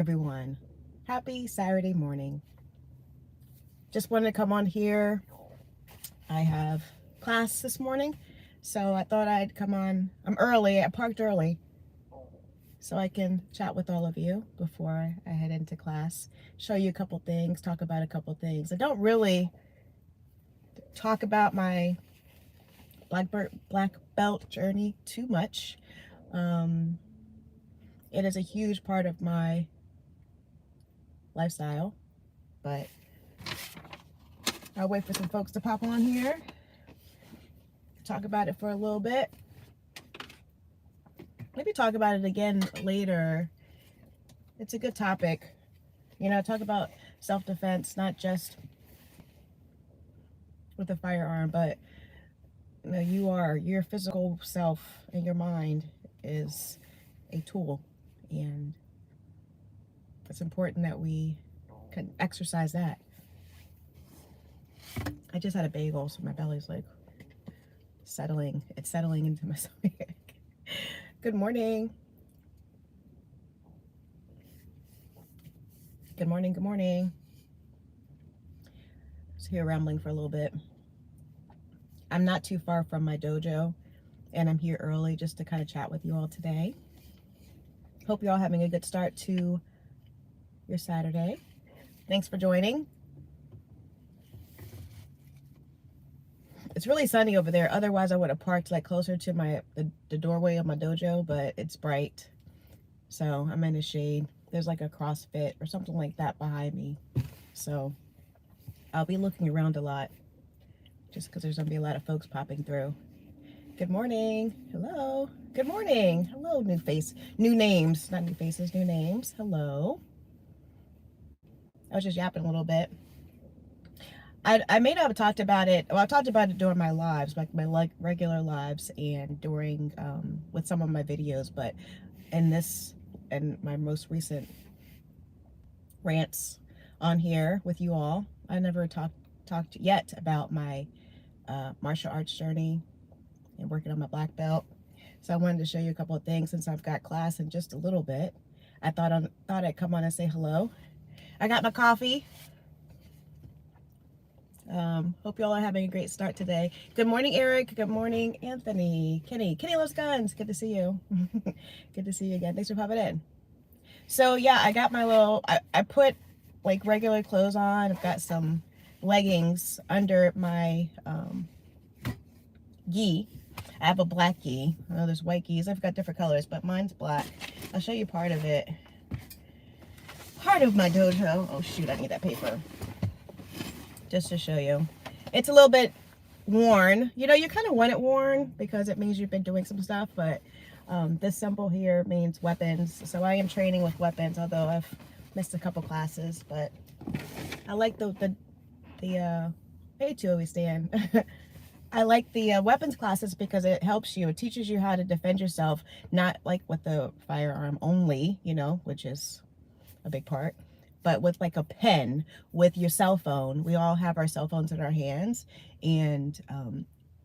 Everyone, happy Saturday morning. Just wanted to come on here. I have class this morning, so I thought I'd come on. I'm early. I parked early so I can chat with all of you before I head into class, show you a couple things, talk about a couple things. I don't really talk about my black belt journey too much. It is a huge part of my lifestyle, but I'll wait for some folks to pop on here, talk about it for a little bit, maybe talk about it again later. It's a good topic, talk about self-defense, not just with a firearm, but your physical self and your mind is a tool, and it's important that we can exercise that. I just had a bagel, so my belly's like settling. It's settling into my stomach. Good morning. Good morning, good morning. Just here rambling for a little bit. I'm not too far from my dojo, and I'm here early just to kind of chat with you all today. Hope you're all having a good start to your Saturday. Thanks for joining. It's really sunny over there. Otherwise, I would have parked like closer to the doorway of my dojo, but it's bright. So I'm in the shade. There's like a CrossFit or something like that behind me. So I'll be looking around a lot just because there's going to be a lot of folks popping through. Good morning. Hello. Good morning. Hello, new names. Not new faces, new names. Hello. I was just yapping a little bit. I may not have talked about it. Well, I talked about it during my lives, like my regular lives, and during with some of my videos. But in my most recent rants on here with you all, I never talked yet about my martial arts journey and working on my black belt. So I wanted to show you a couple of things since I've got class in just a little bit. I thought I'd come on and say hello. I got my coffee. Hope you all are having a great start today. Good morning, Eric. Good morning, Anthony. Kenny loves guns. Good to see you. Good to see you again. Thanks for popping in. So yeah, I got my I put like regular clothes on. I've got some leggings under my gi. I have a black gi. I know there's white gis. I've got different colors, but mine's black. I'll show you part of it. Part of my dojo. Oh shoot, I need that paper. Just to show you. It's a little bit worn. You kind of want it worn because it means you've been doing some stuff, but this symbol here means weapons. So I am training with weapons, although I've missed a couple classes, but I like the hey, to always stand. I like the weapons classes because it helps you. It teaches you how to defend yourself, not like with the firearm only, which is a big part, but with like a pen, with your cell phone. We all have our cell phones in our hands, and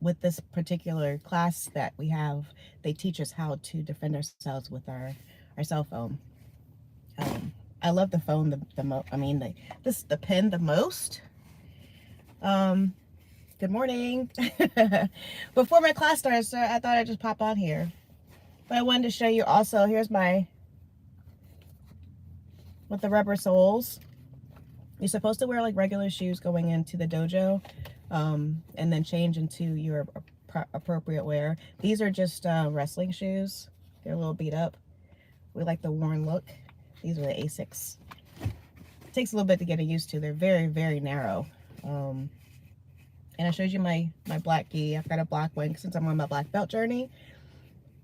with this particular class that we have, they teach us how to defend ourselves with our cell phone. I love the phone the pen the most. Good morning. Before my class starts, I thought I'd just pop on here, but I wanted to show you also. Here's my with the rubber soles. You're supposed to wear like regular shoes going into the dojo, and then change into your appropriate wear. These are just wrestling shoes. They're a little beat up. We like the worn look. These are the Asics. It takes a little bit to get used to. They're very, very narrow. And I showed you my black gi. I've got a black one since I'm on my black belt journey.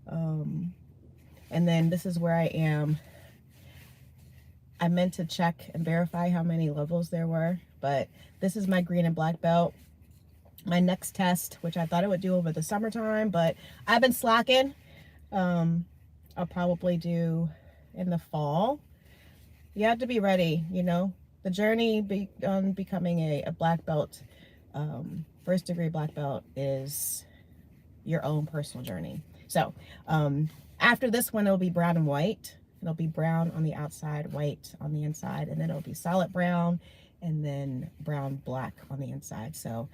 And then this is where I am. I meant to check and verify how many levels there were, but this is my green and black belt. My next test, which I thought I would do over the summertime, but I've been slacking. I'll probably do in the fall. You have to be ready, the journey on becoming a black belt, first degree black belt, is your own personal journey. So after this one, it'll be brown and white. It'll be brown on the outside, white on the inside, and then it'll be solid brown, and then brown black on the inside. So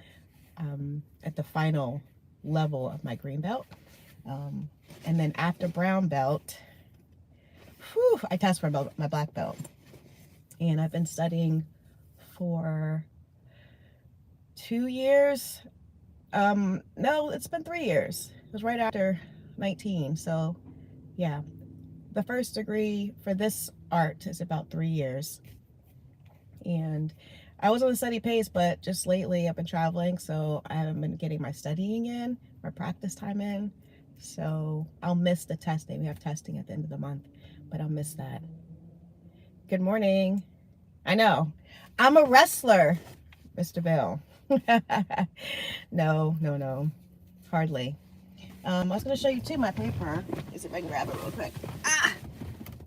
at the final level of my green belt. And then after brown belt, I test for my black belt. And I've been studying for 2 years. No, it's been 3 years. It was right after 19. So yeah, the first degree for this art is about 3 years. And I was on a steady pace, but just lately I've been traveling, so I haven't been getting my studying in, my practice time in. So I'll miss the testing. We have testing at the end of the month, but I'll miss that. Good morning. I know. I'm a wrestler, Mr. Bill. No. Hardly. I was going to show you too my paper. Let's see if I can grab it real quick. Ah!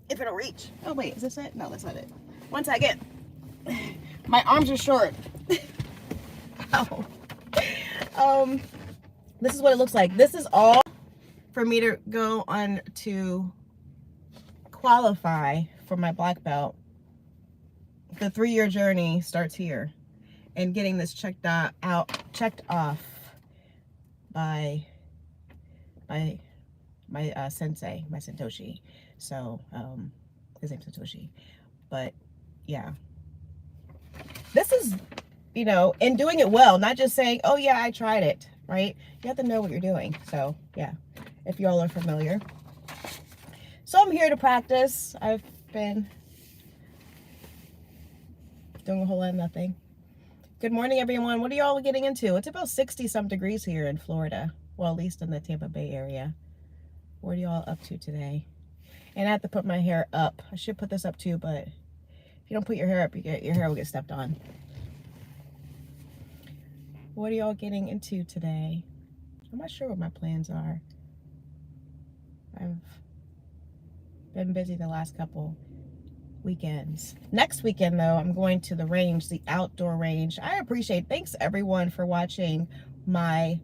If it'll reach. Oh, wait. Is this it? No, that's not it. One second. My arms are short. Ow. This is what it looks like. This is all for me to go on to qualify for my black belt. The 3-year journey starts here, and getting this checked off by my sensei, my Satoshi. So his name's Satoshi. But yeah, this is, you know, and doing it well, not just saying, oh yeah, I tried it, right? You have to know what you're doing. So yeah, if y'all are familiar. So I'm here to practice. I've been doing a whole lot of nothing. Good morning, everyone. What are y'all getting into? It's about 60 some degrees here in Florida. Well, at least in the Tampa Bay area. What are y'all up to today? And I have to put my hair up. I should put this up too, but if you don't put your hair up, your hair will get stepped on. What are y'all getting into today? I'm not sure what my plans are. I've been busy the last couple weekends. Next weekend though, I'm going to the range, the outdoor range. I appreciate, thanks everyone for watching my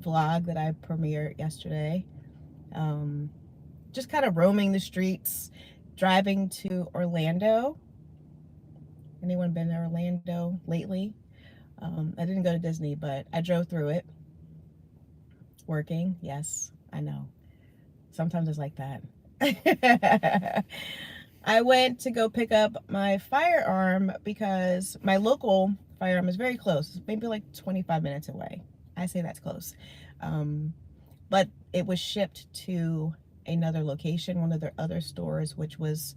vlog that I premiered yesterday. Just kind of roaming the streets, driving to Orlando. Anyone been to Orlando lately? I didn't go to Disney, but I drove through it. Working, yes, I know. Sometimes it's like that. I went to go pick up my firearm because my local firearm is very close, maybe like 25 minutes away. I say that's close. But it was shipped to another location, one of their other stores, which was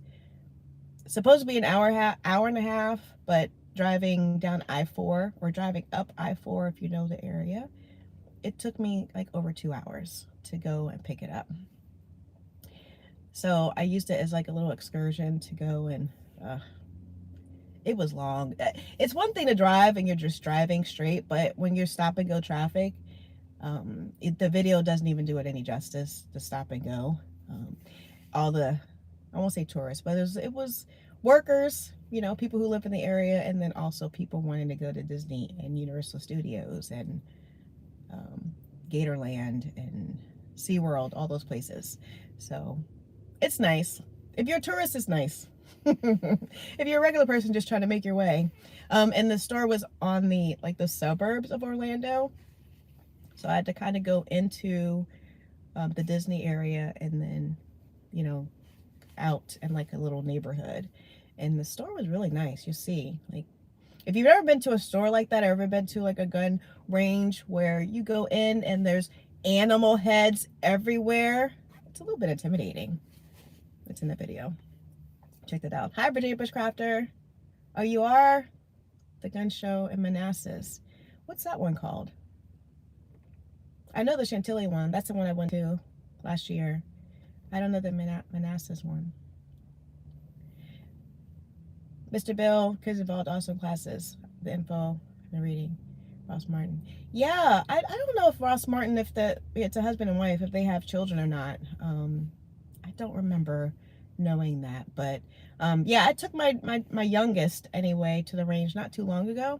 supposed to be an hour and a half, but driving down I-4 or driving up I-4, if you know the area, it took me like over 2 hours to go and pick it up. So I used it as like a little excursion to go, and it was long. It's one thing to drive and you're just driving straight, but when you're stop and go traffic, the video doesn't even do it any justice, the stop and go. All the, I won't say tourists, but it was workers, you know, people who live in the area, and then also people wanting to go to Disney and Universal Studios and Gatorland and SeaWorld, all those places. So it's nice. If you're a tourist, it's nice. If you're a regular person just trying to make your way. And the store was on the suburbs of Orlando. So I had to kind of go into the Disney area and then, you know, out in like a little neighborhood. And the store was really nice. You see, like, if you've ever been to a store like that, or ever been to like a gun range where you go in and there's animal heads everywhere, it's a little bit intimidating. It's in the video. Check that out. Hi, Virginia Bushcrafter. Oh, you are? The gun show in Manassas. What's that one called? I know the Chantilly one. That's the one I went to last year. I don't know the Manassas one. Mr. Bill, kids involved awesome classes. The info I've been reading. Ross Martin. Yeah, I don't know if Ross Martin, if it's a husband and wife, if they have children or not. I don't remember knowing that, but yeah, I took my youngest anyway to the range not too long ago.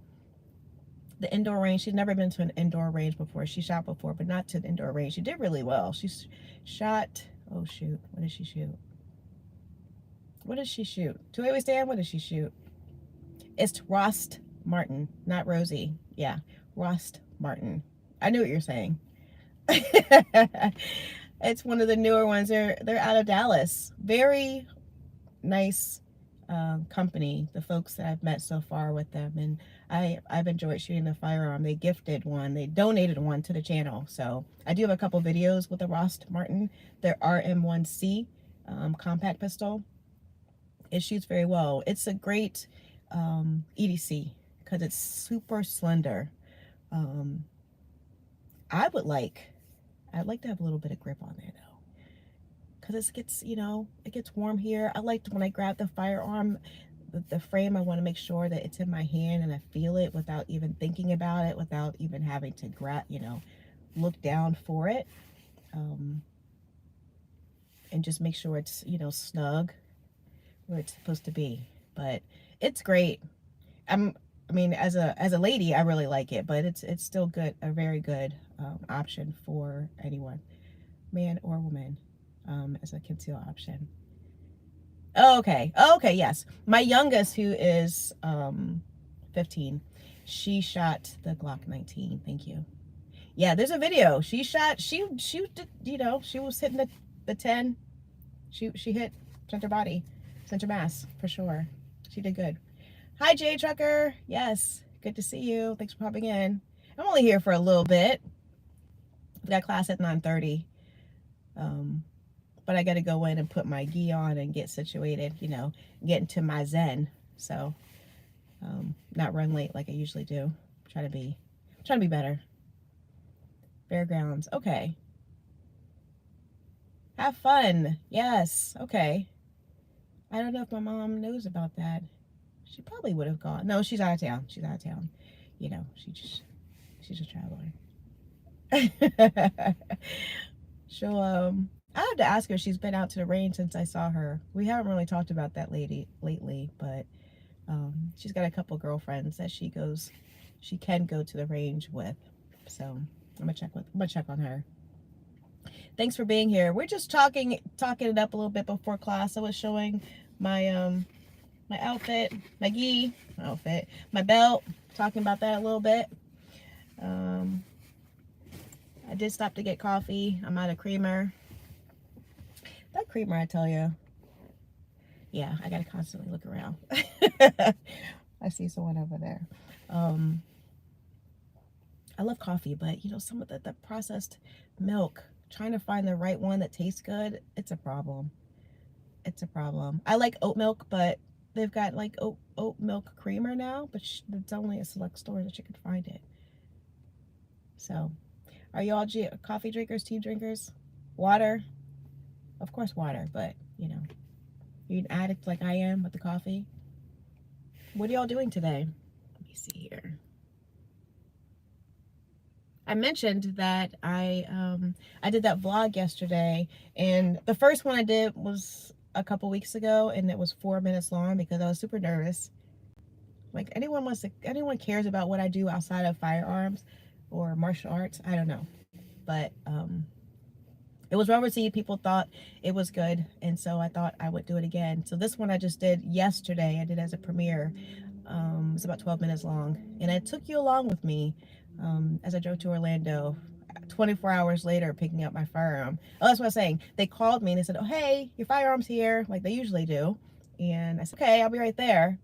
The indoor range. She's never been to an indoor range before. She shot before, but not to the indoor range. She did really well. She shot, oh shoot, what did she shoot? What does she shoot? 288 stand? What does she shoot? It's Rost Martin, not Rosie. Yeah, Rost Martin. I knew what you're saying. It's one of the newer ones. They're out of Dallas. Very nice company. The folks that I've met so far with them, and I've enjoyed shooting the firearm. They gifted one. They donated one to the channel. So I do have a couple videos with the Rost Martin. Their RM1C compact pistol. It shoots very well. It's a great EDC because it's super slender. I'd like to have a little bit of grip on there though, because it gets, it gets warm here. I like to, when I grab the firearm, the frame, I want to make sure that it's in my hand and I feel it without even thinking about it, without even having to look down for it, and just make sure it's, snug where it's supposed to be. But it's great. I mean, as a lady, I really like it, but it's still good, a very good option for anyone, man or woman, as a conceal option. Okay, yes. My youngest, who is 15, she shot the Glock 19. Thank you. Yeah, there's a video. She shot. She was hitting the 10. She hit center body, center mass for sure. She did good. Hi, Jay Trucker. Yes, good to see you. Thanks for popping in. I'm only here for a little bit. We got class at 9:30. But I got to go in and put my gi on and get situated, get into my zen. So, not run late like I usually do. Trying to be better. Fairgrounds. Okay. Have fun. Yes. Okay. I don't know if my mom knows about that. She probably would have gone. No, she's out of town. She's out of town. She's a traveler. She'll, I have to ask her if she's been out to the range since I saw her. We haven't really talked about that lady lately, but she's got a couple girlfriends that she can go to the range with. So I'm gonna check on her. Thanks for being here. We're just talking it up a little bit before class. I was showing my my outfit, my gi outfit, my belt, talking about that a little bit. I did stop to get coffee. I'm out of creamer. That creamer, I tell you. Yeah, I gotta constantly look around. I see someone over there. I love coffee, but some of the processed milk, trying to find the right one that tastes good, it's a problem. It's a problem. I like oat milk, but they've got like oat milk creamer now, but it's only a select store that you can find it. So, are you all coffee drinkers, tea drinkers? Water? Of course water, but you're an addict like I am with the coffee. What are y'all doing today? Let me see here. I mentioned that I did that vlog yesterday, and the first one I did was a couple weeks ago, and it was 4 minutes long because I was super nervous. Like, anyone cares about what I do outside of firearms or martial arts? I don't know, but it was well received. People thought it was good, and so I thought I would do it again. So this one I just did yesterday. I did as a premiere. It's about 12 minutes long, and I took you along with me as I drove to Orlando. 24 hours later, picking up my firearm. Oh, that's what I was saying. They called me and they said, "Oh, hey, your firearm's here," like they usually do. And I said, "Okay, I'll be right there."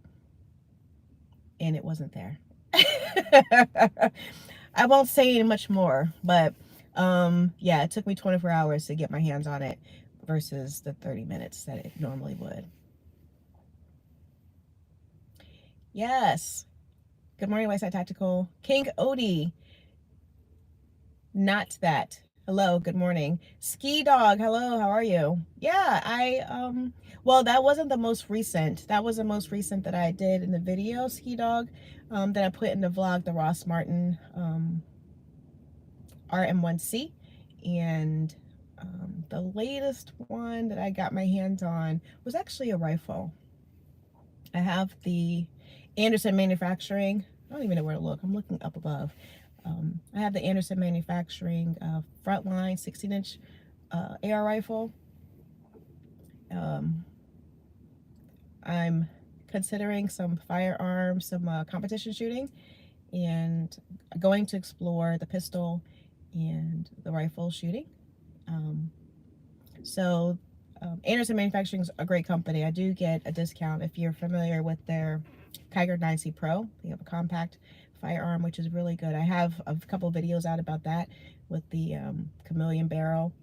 And it wasn't there. I won't say much more, but yeah, it took me 24 hours to get my hands on it versus the 30 minutes that it normally would. Yes. Good morning, Whiteside Tactical. King Odie. Not that. Hello, good morning. Ski Dog, hello, how are you? Yeah, well, that wasn't the most recent. That was the most recent that I did in the video, Ski Dog, that I put in the vlog, the Ross Martin RM1C. And the latest one that I got my hands on was actually a rifle. I have the Anderson Manufacturing. I don't even know where to look. I'm looking up above. I have the Anderson Manufacturing Frontline 16-inch AR rifle. I'm considering some firearms, some competition shooting, and going to explore the pistol and the rifle shooting. Um, so Anderson Manufacturing is a great company. I do get a discount if you're familiar with their Kiger 9C Pro. They have a compact firearm, which is really good. I have a couple of videos out about that with the chameleon barrel,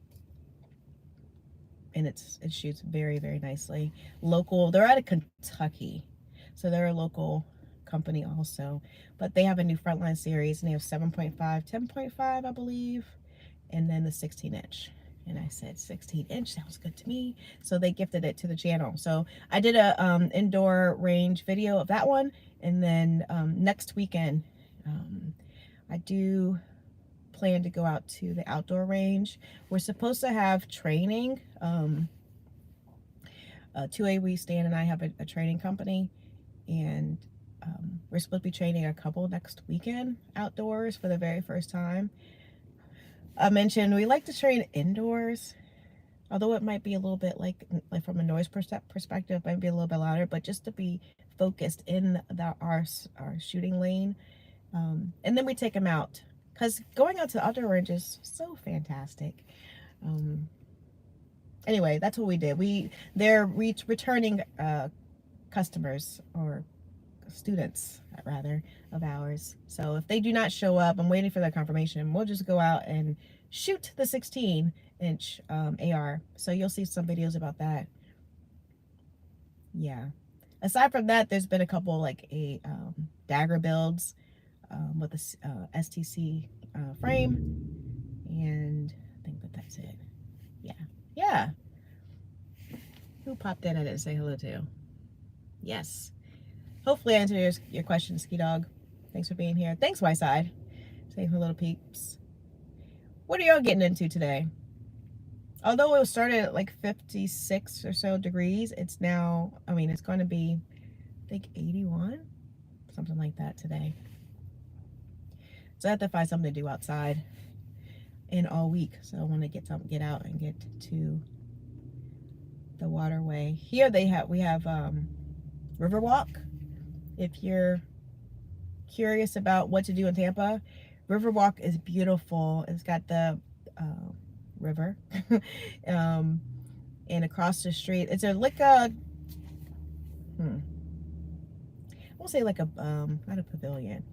and it shoots very, very nicely. Local, they're out of Kentucky, so they're a local company also, but they have a new Frontline series, and they have 7.5, 10.5, I believe, and then the 16-inch. And I said 16-inch sounds good to me, so they gifted it to the channel. So I did a indoor range video of that one, and then next weekend I do plan to go out to the outdoor range. We're supposed to have training. 2A We Stand and I have a training company, and we're supposed to be training a couple next weekend outdoors for the very first time. I mentioned we like to train indoors, although it might be a little bit like from a noise perspective, might be a little bit louder, but just to be focused in our shooting lane. And then we take them out, because going out to the outdoor range is so fantastic. Anyway, that's what we did. They're returning customers, or students rather, of ours. So if they do not show up, I'm waiting for that confirmation. We'll just go out and shoot the 16-inch AR. So you'll see some videos about that. Yeah. Aside from that, there's been a couple like dagger builds with the STC frame, and I think that's it. Yeah. Who popped in I didn't say hello to? Yes. Hopefully I answered your question, Ski Dog. Thanks for being here. Thanks, Whiteside. Saying hello to peeps. What are y'all getting into today? Although it started at like 56 or so degrees, it's now, I mean, it's going to be, I think, 81? Something like that today. So I have to find something to do outside in all week. So I want to get out and get to the waterway. Here we have Riverwalk. If you're curious about what to do in Tampa, Riverwalk is beautiful. It's got the river and across the street it's like a I won't say like a not a pavilion,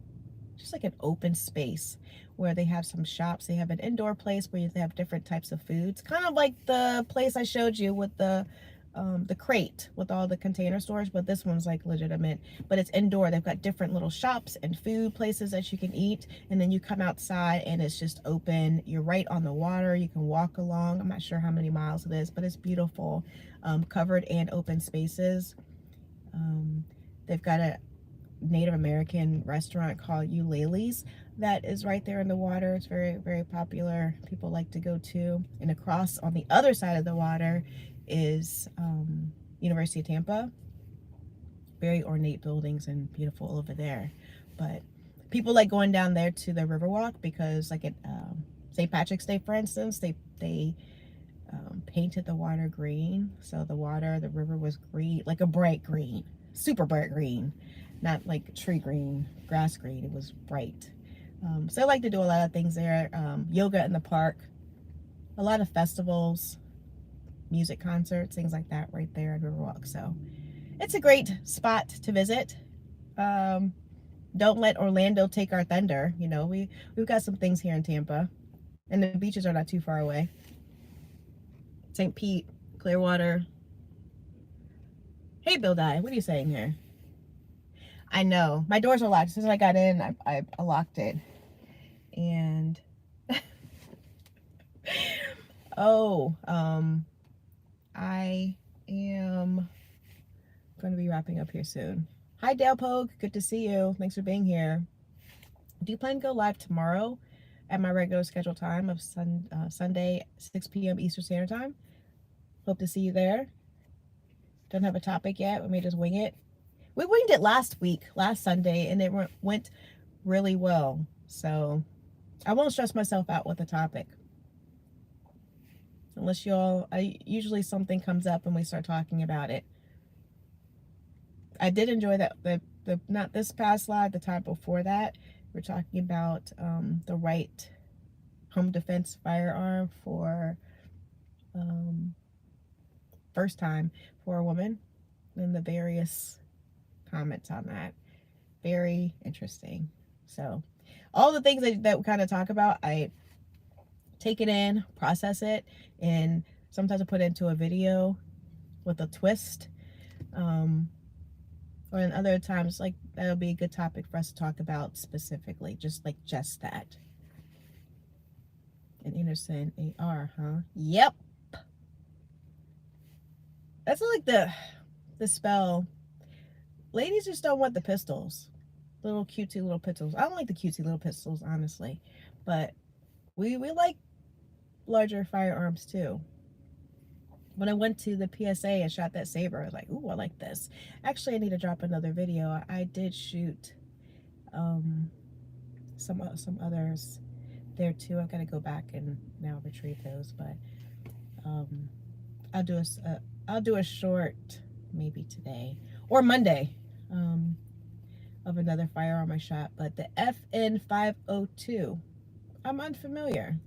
just like an open space where they have some shops. They have an indoor place where they have different types of foods, kind of like the place I showed you with the crate with all the container stores, but this one's like legitimate, but it's indoor. They've got different little shops and food places that you can eat, and then you come outside and it's just open. You're right on the water. You can walk along. I'm not sure how many miles it is, but it's beautiful. Covered and open spaces. They've got a Native American restaurant called Eulalie's that is right there in the water. It's very, very popular. People like to go to. And across on the other side of the water is University of Tampa. Very ornate buildings and beautiful over there. But people like going down there to the Riverwalk because, like at St. Patrick's Day, for instance, they painted the water green. So the river was green, like a bright green, super bright green, not like tree green, grass green. It was bright. So I like to do a lot of things there. Yoga in the park, a lot of festivals, music concerts, things like that right there at Riverwalk. So it's a great spot to visit. Don't let Orlando take our thunder. You know, we've got some things here in Tampa, and the beaches are not too far away. St. Pete, Clearwater. Hey, Blvd, what are you saying here? I know my doors are locked. As soon as I got in, I locked it, and oh, I am going to be wrapping up here soon. Hi, Dale Pogue. Good to see you. Thanks for being here. Do you plan to go live tomorrow at my regular scheduled time of Sunday, 6 p.m. Eastern Standard Time? Hope to see you there. Don't have a topic yet. Let me just wing it. We winged it last Sunday, and it went really well. So I won't stress myself out with a topic. Unless usually something comes up and we start talking about it. I did enjoy that, the not this past live, the time before that. We're talking about the right home defense firearm for first time for a woman, and the various comments on that. Very interesting. So all the things that we kind of talk about, I take it in, process it, and sometimes I put it into a video with a twist. Or in other times, like, that'll be a good topic for us to talk about specifically, just that. An innocent AR, huh? Yep. That's like the spell. Ladies just don't want the pistols. Little cutesy little pistols. I don't like the cutesy little pistols, honestly. But we like larger firearms too. When I went to the PSA and shot that saber, I was like, ooh, I like this. Actually, I need to drop another video. I did shoot some others there too. I've got to go back and now retrieve those, but I'll do a short maybe today or Monday of another firearm I shot. But the FN502, I'm unfamiliar.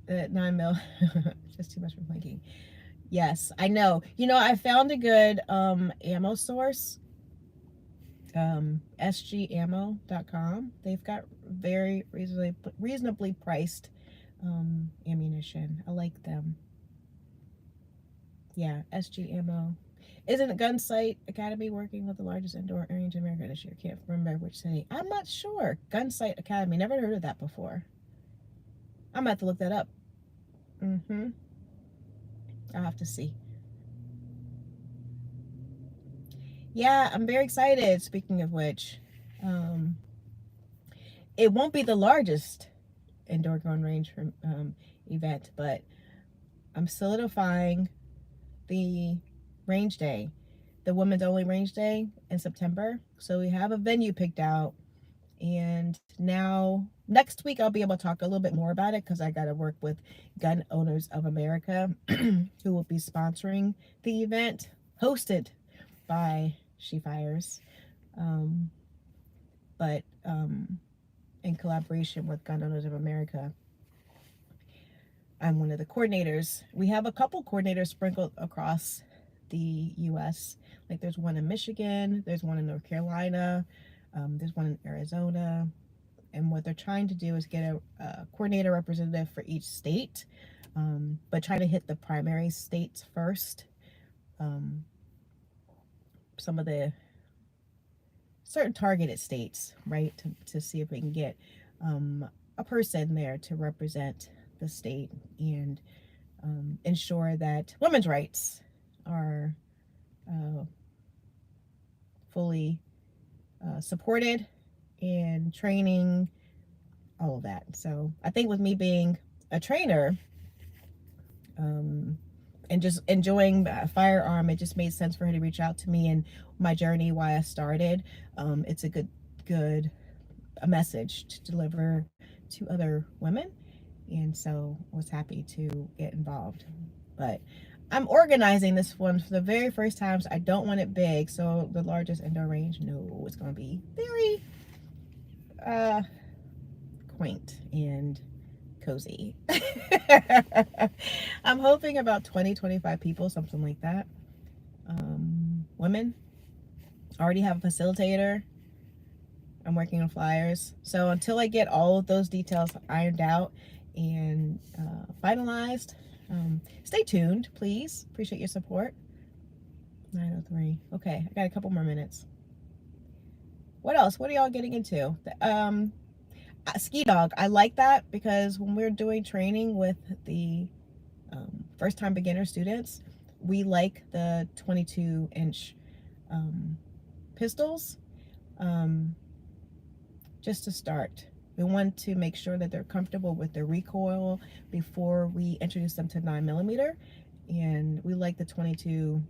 The 9mm, just too much for blinking. Yes, I know. You know, I found a good ammo source, sgammo.com. They've got very reasonably priced ammunition. I like them. Yeah, SG Ammo. Isn't Gunsight Academy working with the largest indoor range in America this year? Can't remember which city. I'm not sure. Gunsight Academy. Never heard of that before. I'm gonna have to look that up. I'll have to see. Yeah, I'm very excited. Speaking of which, it won't be the largest indoor gun range event, but I'm solidifying the range day, the women's only range day in September. So we have a venue picked out, and now next week I'll be able to talk a little bit more about it, because I got to work with Gun Owners of America who will be sponsoring the event, hosted by She Fires, but in collaboration with Gun Owners of America. I'm one of the coordinators. We have a couple coordinators sprinkled across the U.S. Like, there's one in Michigan, there's one in North Carolina, there's one in Arizona. And what they're trying to do is get a coordinator representative for each state, but try to hit the primary states first. Some of the certain targeted states, right, to see if we can get a person there to represent the state and ensure that women's rights are fully supported, and training, all of that. So I think with me being a trainer and just enjoying firearm, it just made sense for her to reach out to me, and my journey, why I started. It's a good message to deliver to other women, and so I was happy to get involved. But I'm organizing this one for the very first time, so I don't want it big. So the largest indoor range, no, it's going to be very quaint and cozy. I'm hoping about 20-25 people, something like that. Women. I already have a facilitator. I'm working on flyers. So until I get all of those details ironed out and finalized, stay tuned, please. Appreciate your support. 9:03. Okay, I got a couple more minutes. What else? What are y'all getting into? Ski dog. I like that, because when we're doing training with the first time beginner students, we like the 22-inch pistols just to start. We want to make sure that they're comfortable with the recoil before we introduce them to 9mm, and we like the 22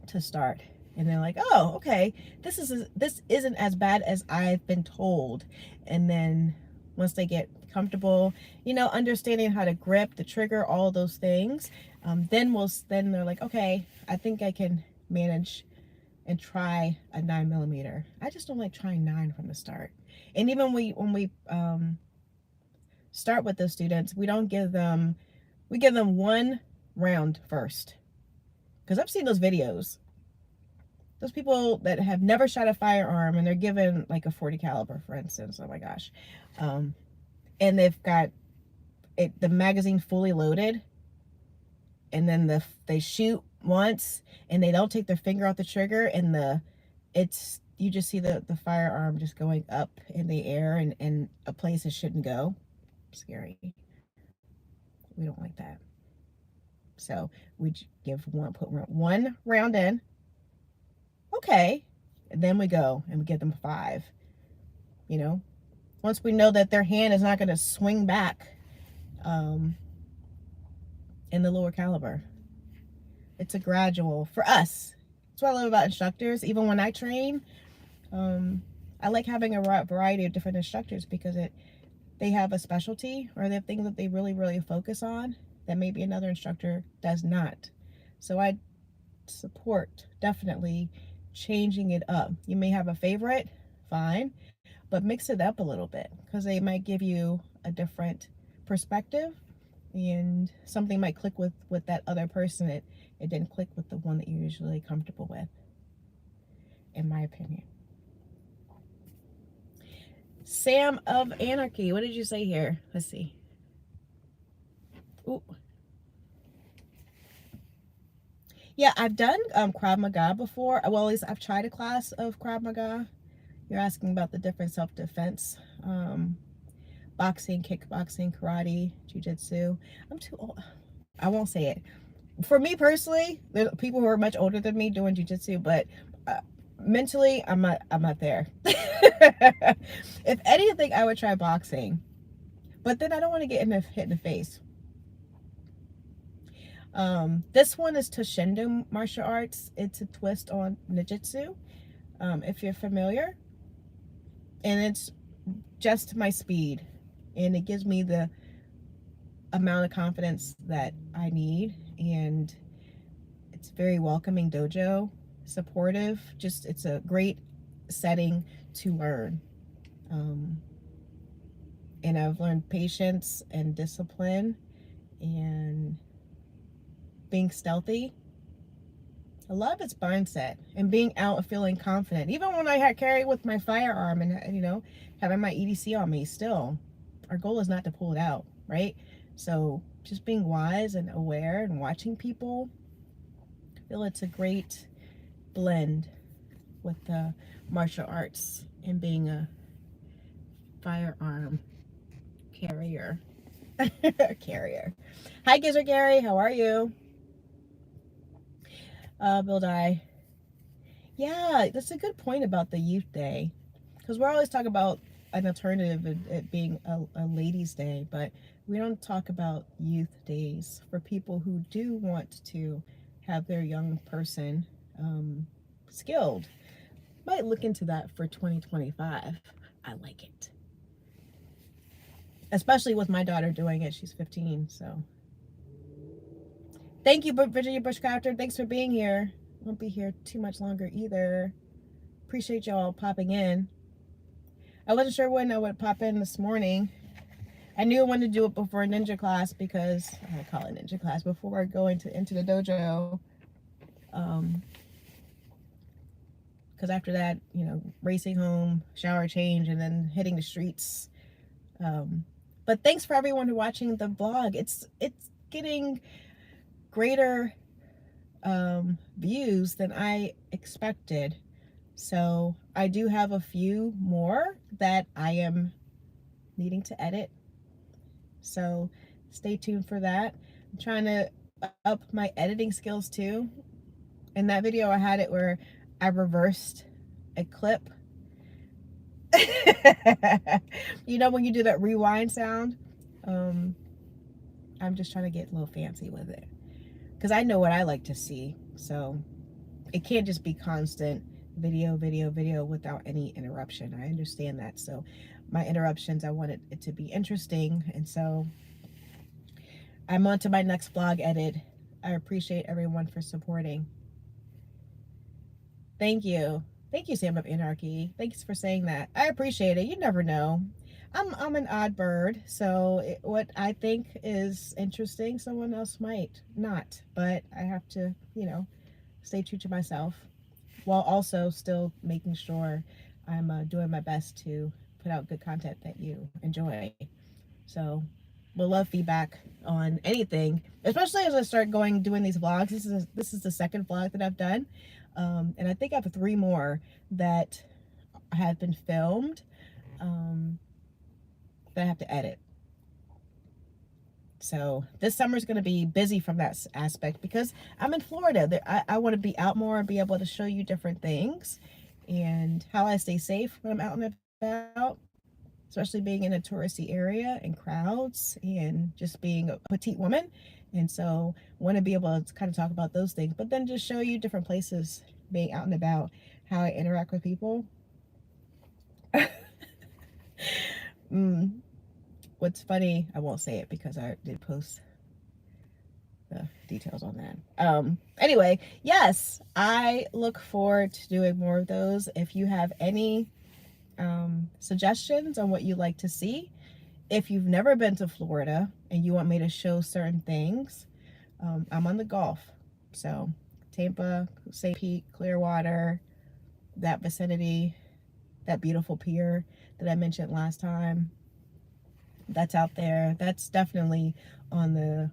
to start. And they're like, oh, okay, this isn't as bad as I've been told. And then once they get comfortable, you know, understanding how to grip the trigger, all those things, then they're like, okay, I think I can manage and try a 9mm. I just don't like trying 9 from the start. And even when we start with the students, we give them one round first, because I've seen those videos. Those people that have never shot a firearm and they're given like a 40 caliber, for instance. Oh my gosh. And they've got the magazine fully loaded, and then they shoot once and they don't take their finger off the trigger, and you just see the firearm just going up in the air and a place it shouldn't go. Scary. We don't like that. So we put one round in. Okay. And then we go and we give them 5. You know, once we know that their hand is not going to swing back in the lower caliber. It's a gradual for us. That's what I love about instructors. Even when I train, I like having a variety of different instructors, because they have a specialty, or they have things that they really, really focus on that maybe another instructor does not. So I support definitely changing it up. You may have a favorite, fine, but mix it up a little bit, because they might give you a different perspective, and something might click with that other person. It didn't click with the one that you're usually comfortable with, in my opinion. Sam of Anarchy, what did you say here? Let's see. Ooh. Yeah, I've done Krav Maga before. Well, at least I've tried a class of Krav Maga. You're asking about the different self-defense. Boxing, kickboxing, karate, jiu-jitsu. I'm too old. I won't say it. For me personally, there's people who are much older than me doing jiu-jitsu, but mentally, I'm not there. If anything, I would try boxing, but then I don't want to get hit in the face. This one is Toshindo martial arts. It's a twist on ninjutsu, if you're familiar, and it's just my speed, and it gives me the amount of confidence that I need, and it's very welcoming dojo, supportive. Just, it's a great setting to learn, and I've learned patience and discipline and being stealthy. A lot of it's mindset and being out and feeling confident. Even when I carry with my firearm and, you know, having my EDC on me, still, our goal is not to pull it out, right? So just being wise and aware and watching people, I feel it's a great blend with the martial arts and being a firearm carrier. Hi, Gizzard Gary, how are you? Blvd. Yeah, that's a good point about the youth day, because we're always talking about an alternative, it being a ladies' day, but we don't talk about youth days for people who do want to have their young person skilled. Might look into that for 2025. I like it, especially with my daughter doing it. She's 15, so. Thank you, Virginia Bushcrafter. Thanks for being here. Won't be here too much longer either. Appreciate y'all popping in. I wasn't sure when I would pop in this morning. I knew I wanted to do it before a ninja class, because I call it ninja class, before I go into the dojo. Because after that, you know, racing home, shower change, and then hitting the streets. But thanks for everyone who's watching the vlog. It's getting greater views than I expected, so I do have a few more that I am needing to edit, so stay tuned for that. I'm trying to up my editing skills too. In that video I had it where I reversed a clip. You know, when you do that rewind sound, I'm just trying to get a little fancy with it, because I know what I like to see. So it can't just be constant video without any interruption. I understand that. So my interruptions. I wanted it to be interesting. And so I'm on to my next vlog edit. I appreciate everyone for supporting. Thank you. Thank you, Sam of Anarchy. Thanks for saying that. I appreciate it. You never know. I'm an odd bird, so what I think is interesting, someone else might not. But I have to, you know, stay true to myself while also still making sure I'm doing my best to put out good content that you enjoy. So we'll love feedback on anything, especially as I start doing these vlogs. This is the second vlog that I've done, and I think I have 3 more that have been filmed that I have to edit. So this summer is going to be busy from that aspect because I'm in Florida. I want to be out more and be able to show you different things and how I stay safe when I'm out and about, especially being in a touristy area and crowds and just being a petite woman. And so want to be able to kind of talk about those things, but then just show you different places, being out and about, how I interact with people. What's funny, I won't say it because I did post the details on that. Anyway, yes, I look forward to doing more of those. If you have any suggestions on what you'd like to see, if you've never been to Florida and you want me to show certain things, I'm on the Gulf, so Tampa, St. Pete, Clearwater, that vicinity, that beautiful pier that I mentioned last time, that's out there. That's definitely on the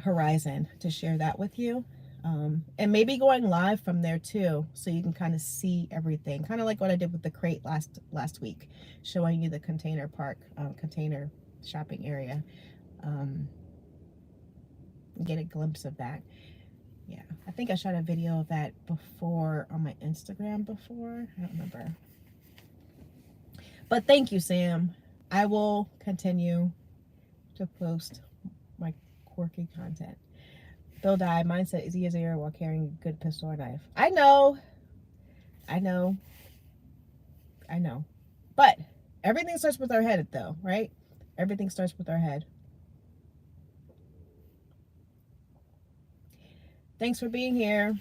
horizon to share that with you. And maybe going live from there too, so you can kind of see everything, kind of like what I did with the crate last week, showing you the container park, container shopping area. Get a glimpse of that. Yeah, I think I shot a video of that before on my Instagram before. I don't remember. But thank you, Sam. I will continue to post my quirky content. Blvd, mindset is easier while carrying a good pistol or knife. I know. But everything starts with our head, though, right? Everything starts with our head. Thanks for being here.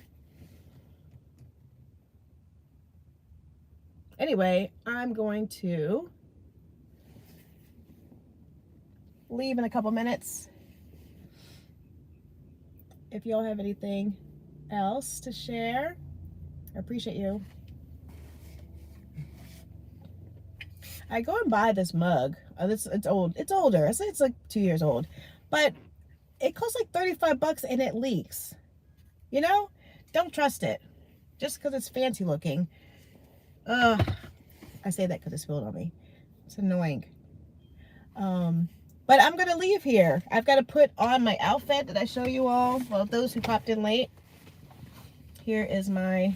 Anyway, I'm going to leave in a couple minutes. If y'all have anything else to share, I appreciate you. I go and buy this mug. It's old. It's older. I say it's like 2 years old, but it costs like 35 bucks and it leaks. You know, don't trust it just because it's fancy looking. I say that because it spilled on me. It's annoying. But I'm gonna leave here. I've got to put on my outfit that I show you all. Well, those who popped in late. Here is my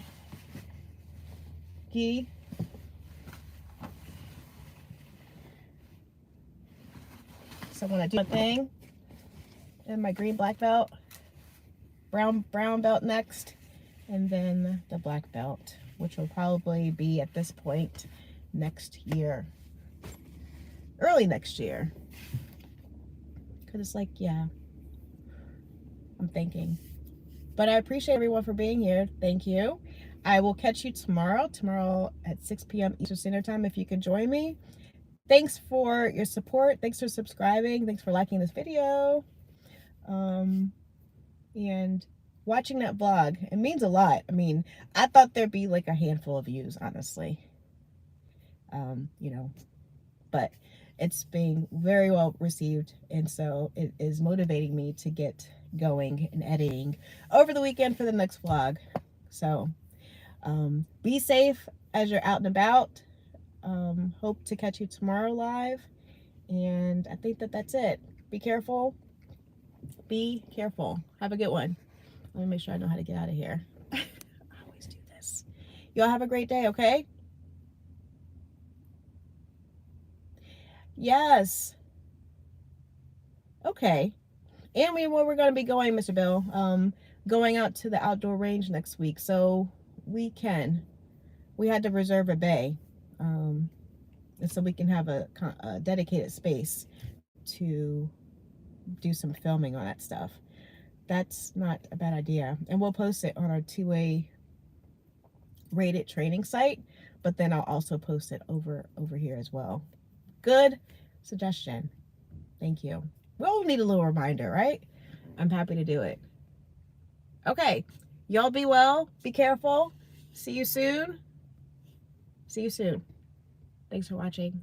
gi. So when I do my thing, and my green black belt, brown belt next, and then the black belt, which will probably be at this point next year, early next year, because it's like, yeah, I'm thinking. But I appreciate everyone for being here. Thank you. I will catch you tomorrow at 6 p.m. Eastern Standard Time if you can join me. Thanks for your support. Thanks for subscribing. Thanks for liking this video. And watching that vlog. It means a lot. I mean, I thought there'd be like a handful of views, honestly. You know, but it's being very well received, and so it is motivating me to get going and editing over the weekend for the next vlog. So be safe as you're out and about. Hope to catch you tomorrow live, and I think that's it. Be careful. Be careful. Have a good one. Let me make sure I know how to get out of here. I always do this. Y'all have a great day, okay? Yes. Okay. And where we're going to be going, Mr. Bill, going out to the outdoor range next week. So we had to reserve a bay. And so we can have a dedicated space to do some filming on that stuff. That's not a bad idea. And we'll post it on our 2A rated training site, but then I'll also post it over here as well. Good suggestion. Thank you. We'll need a little reminder, right? I'm happy to do it. Okay, y'all be well, be careful. See you soon. See you soon. Thanks for watching.